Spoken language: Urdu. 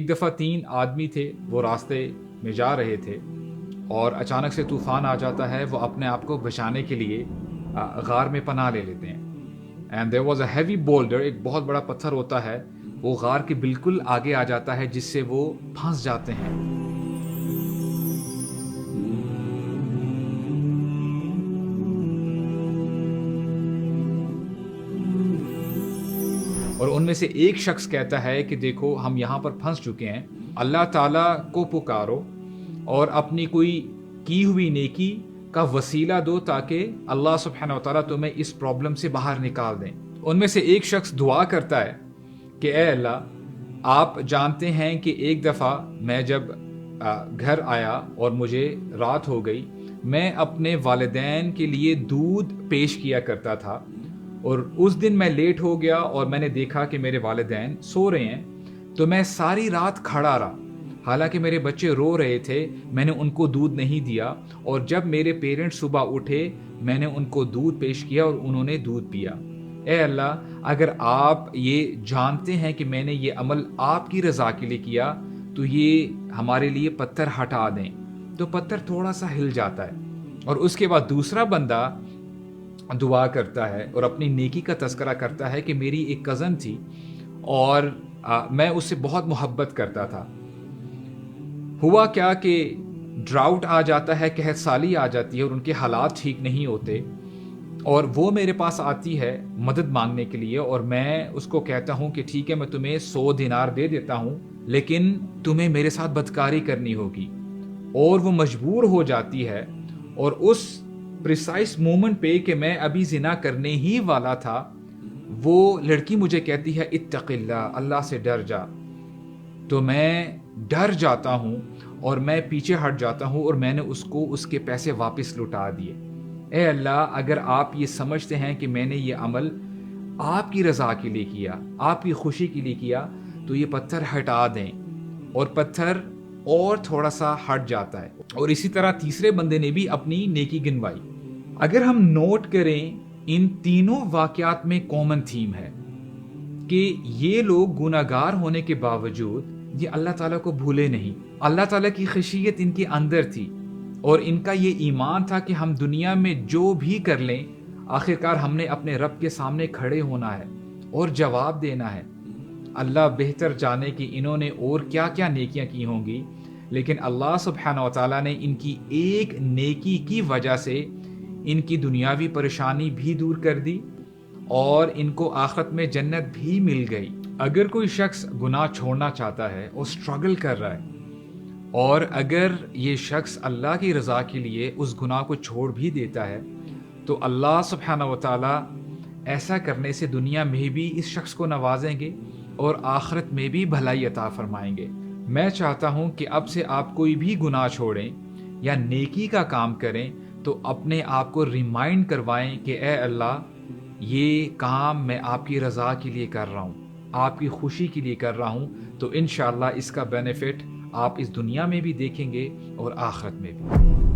ایک دفعہ 3 آدمی تھے، وہ راستے میں جا رہے تھے اور اچانک سے طوفان آ جاتا ہے. وہ اپنے آپ کو بچانے کے لیے غار میں پناہ لے لیتے ہیں. And there was a heavy boulder, ایک بہت بڑا پتھر ہوتا ہے، وہ غار کے بالکل آگے آ جاتا ہے جس سے وہ پھنس جاتے ہیں. اور ان میں سے ایک شخص کہتا ہے کہ دیکھو ہم یہاں پر پھنس چکے ہیں، اللہ تعالیٰ کو پکارو اور اپنی کوئی کی ہوئی نیکی کا وسیلہ دو تاکہ اللہ سبحانہ وتعالیٰ تمہیں اس پرابلم سے باہر نکال دیں. ان میں سے ایک شخص دعا کرتا ہے کہ اے اللہ، آپ جانتے ہیں کہ ایک دفعہ میں جب گھر آیا اور مجھے رات ہو گئی، میں اپنے والدین کے لیے دودھ پیش کیا کرتا تھا اور اس دن میں لیٹ ہو گیا اور میں نے دیکھا کہ میرے والدین سو رہے ہیں، تو میں ساری رات کھڑا رہا. حالانکہ میرے بچے رو رہے تھے، میں نے ان کو دودھ نہیں دیا، اور جب میرے پیرنٹس صبح اٹھے میں نے ان کو دودھ پیش کیا اور انہوں نے دودھ پیا. اے اللہ، اگر آپ یہ جانتے ہیں کہ میں نے یہ عمل آپ کی رضا کے لیے کیا تو یہ ہمارے لیے پتھر ہٹا دیں. تو پتھر تھوڑا سا ہل جاتا ہے. اور اس کے بعد دوسرا بندہ دعا کرتا ہے اور اپنی نیکی کا تذکرہ کرتا ہے کہ میری ایک کزن تھی اور میں اس سے بہت محبت کرتا تھا. ہوا کیا کہ ڈراؤٹ آ جاتا ہے، قحط سالی آ جاتی ہے اور ان کے حالات ٹھیک نہیں ہوتے، اور وہ میرے پاس آتی ہے مدد مانگنے کے لیے، اور میں اس کو کہتا ہوں کہ ٹھیک ہے میں تمہیں 100 دینار دے دیتا ہوں لیکن تمہیں میرے ساتھ بدکاری کرنی ہوگی. اور وہ مجبور ہو جاتی ہے، اور اس پریسائز مومنٹ پہ کہ میں ابھی زنا کرنے ہی والا تھا، وہ لڑکی مجھے کہتی ہے اتق اللہ، اللہ سے ڈر جا. تو میں ڈر جاتا ہوں اور میں پیچھے ہٹ جاتا ہوں اور میں نے اس کو اس کے پیسے واپس لوٹا دیے. اے اللہ، اگر آپ یہ سمجھتے ہیں کہ میں نے یہ عمل آپ کی رضا کے لیے کیا، آپ کی خوشی کے لیے کیا، تو یہ پتھر ہٹا دیں. اور پتھر اور تھوڑا سا ہٹ جاتا ہے. اور اسی طرح تیسرے بندے نے بھی اپنی نیکی گنوائی. اگر ہم نوٹ کریں، ان تینوں واقعات میں کامن تھیم ہے کہ یہ لوگ گناہگار ہونے کے باوجود یہ اللہ تعالیٰ کو بھولے نہیں. اللہ تعالیٰ کی خشیت ان کے اندر تھی اور ان کا یہ ایمان تھا کہ ہم دنیا میں جو بھی کر لیں آخرکار ہم نے اپنے رب کے سامنے کھڑے ہونا ہے اور جواب دینا ہے. اللہ بہتر جانے کہ انہوں نے اور کیا کیا نیکیاں کی ہوں گی، لیکن اللہ سبحانہ وتعالیٰ نے ان کی ایک نیکی کی وجہ سے ان کی دنیاوی پریشانی بھی دور کر دی اور ان کو آخرت میں جنت بھی مل گئی. اگر کوئی شخص گناہ چھوڑنا چاہتا ہے اور سٹرگل کر رہا ہے، اور اگر یہ شخص اللہ کی رضا کے لیے اس گناہ کو چھوڑ بھی دیتا ہے، تو اللہ سبحانہ وتعالی ایسا کرنے سے دنیا میں بھی اس شخص کو نوازیں گے اور آخرت میں بھی بھلائی عطا فرمائیں گے. میں چاہتا ہوں کہ اب سے آپ کوئی بھی گناہ چھوڑیں یا نیکی کا کام کریں تو اپنے آپ کو ریمائنڈ کروائیں کہ اے اللہ، یہ کام میں آپ کی رضا کے لیے کر رہا ہوں، آپ کی خوشی کے لیے کر رہا ہوں. تو انشاءاللہ اس کا بینیفٹ آپ اس دنیا میں بھی دیکھیں گے اور آخرت میں بھی.